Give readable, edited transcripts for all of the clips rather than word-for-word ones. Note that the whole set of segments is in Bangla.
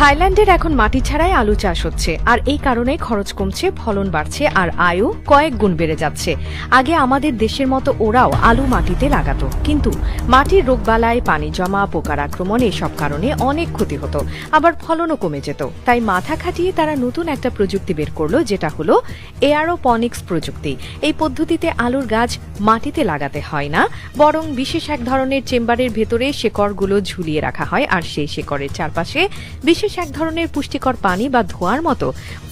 থাইল্যান্ডের এখন মাটি ছাড়াই আলু চাষ হচ্ছে, আর এই কারণে খরচ কমছে, ফলন বাড়ছে, আর আয়ও কয়েক গুণ বেড়ে যাচ্ছে। আগে আমাদের দেশের মতো ওরাও আলু মাটিতে লাগাতো, কিন্তু মাটির রোগবালাই, পানি জমা, পোকার আক্রমণ এসব কারণে অনেক ক্ষতি হতো, আবার ফলনও কমে যেত। তাই মাথা খাটিয়ে তারা নতুন একটা প্রযুক্তি বের করলো, যেটা হলো এয়ারোপনিক্স প্রযুক্তি। এই পদ্ধতিতে আলুর গাছ মাটিতে লাগাতে হয় না, বরং বিশেষ এক ধরনের চেম্বারের ভেতরে শেকড়গুলো ঝুলিয়ে রাখা হয়, আর সেই শেকড়ের চারপাশে বিশেষ এক ধরনের পুষ্টিকর পানি বা ধোঁয়ার মতো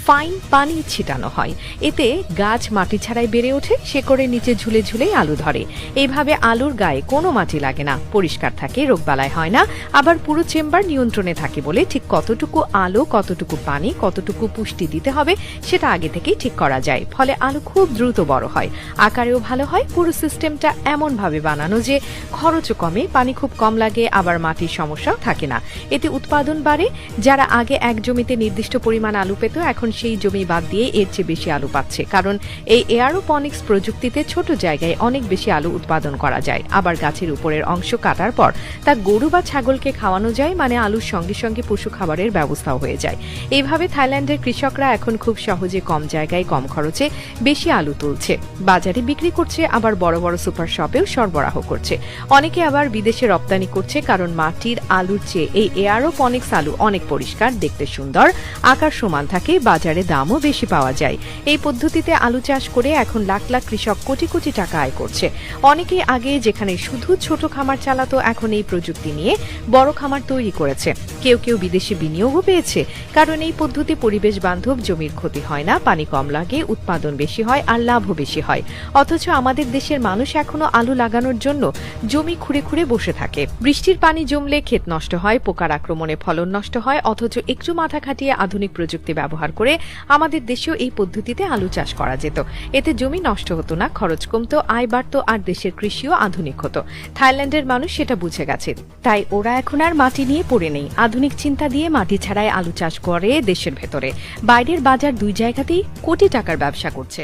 ফাইন পানি ছিটানো হয়। এতে গাছ মাটি ছাড়াই বেড়ে ওঠে, শেকড়ের নিচে ঝুলে ঝুলেই আলু ধরে। এইভাবে আলুর গায়ে কোনো মাটি লাগে না, পরিষ্কার থাকে, রোগবালাই হয় না, আবার পুরো চেম্বার নিয়ন্ত্রণে থাকে বলে ঠিক কতটুকু আলো, কতটুকু পানি, কতটুকু পুষ্টি দিতে হবে সেটা আগে থেকেই ঠিক করা যায়। ফলে আলু খুব দ্রুত বড় হয়, আকারেও ভালো হয়। পুরো সিস্টেমটা এমনভাবে বানানো যে খরচও কমে, পানি খুব কম লাগে, আবার মাটির সমস্যাও থাকে না। এতে উৎপাদন বাড়ে। যারা আগে এক জমিতে নির্দিষ্ট পরিমাণ আলু পেত, এখন সেই জমি বাদ দিয়ে এর চেয়ে বেশি আলু পাচ্ছে, কারণ এই এয়ারোপনিক্স প্রযুক্তিতে ছোট জায়গায় অনেক বেশি আলু উৎপাদন করা যায়। আবার গাছের উপরের অংশ কাটার পর তা গরু বা ছাগলকে খাওয়ানো যায়, মানে আলুর সঙ্গে সঙ্গে পশু খাবারের ব্যবস্থাও হয়ে যায়। এইভাবে থাইল্যান্ডের কৃষকরা এখন খুব সহজে কম জায়গায় কম খরচে বেশি আলু তুলছে, বাজারে বিক্রি করছে, আবার বড় বড় সুপার শপেও সরবরাহ করছে। অনেকে আবার বিদেশে রপ্তানি করছে, কারণ মাটির আলুর চেয়ে এই এয়ারোপনিক্স আলু অনেক পরিষ্কার, দেখতে সুন্দর, আকার সমান থাকে, বাজারে দামও বেশি পাওয়া যায়। এই পদ্ধতিতে আলু চাষ করে এখন লাখ লাখ কৃষক কোটি কোটি টাকা আয় করছে। অনেকেই আগে যেখানে শুধু ছোট খামার চালাতো, এখন এই প্রযুক্তি নিয়ে বড় খামার তৈরি করেছে। কেউ কেউ বিদেশি বিনিয়োগও পেয়েছে, কারণ এই পদ্ধতি পরিবেশ বান্ধব, জমির ক্ষতি হয় না, পানি কম লাগে, উৎপাদন বেশি হয়, আর লাভও বেশি হয়। অথচ আমাদের দেশের মানুষ এখনো আলু লাগানোর জন্য জমি খুঁড়ে খুঁড়ে বসে থাকে। বৃষ্টির পানি জমলে ক্ষেত নষ্ট হয়, পোকার আক্রমণে ফলন নষ্ট হয়। অথচ একটু মাথা খাটিয়ে আধুনিক প্রযুক্তি ব্যবহার করে আমাদের দেশেও এই পদ্ধতিতে আলু চাষ করা যেত। এতে জমি নষ্ট হতো না, খরচ কমতো, আয় বাড়তো, আর দেশের কৃষিও আধুনিক হতো। থাইল্যান্ডের মানুষ সেটা বুঝে গেছে, তাই ওরা এখন আর মাটি নিয়ে পড়ে নেই। আধুনিক চিন্তা দিয়ে মাটি ছাড়াই আলু চাষ করে দেশের ভেতরে। বাইরের বাজার দুই জায়গাতেই কোটি টাকার ব্যবসা করছে।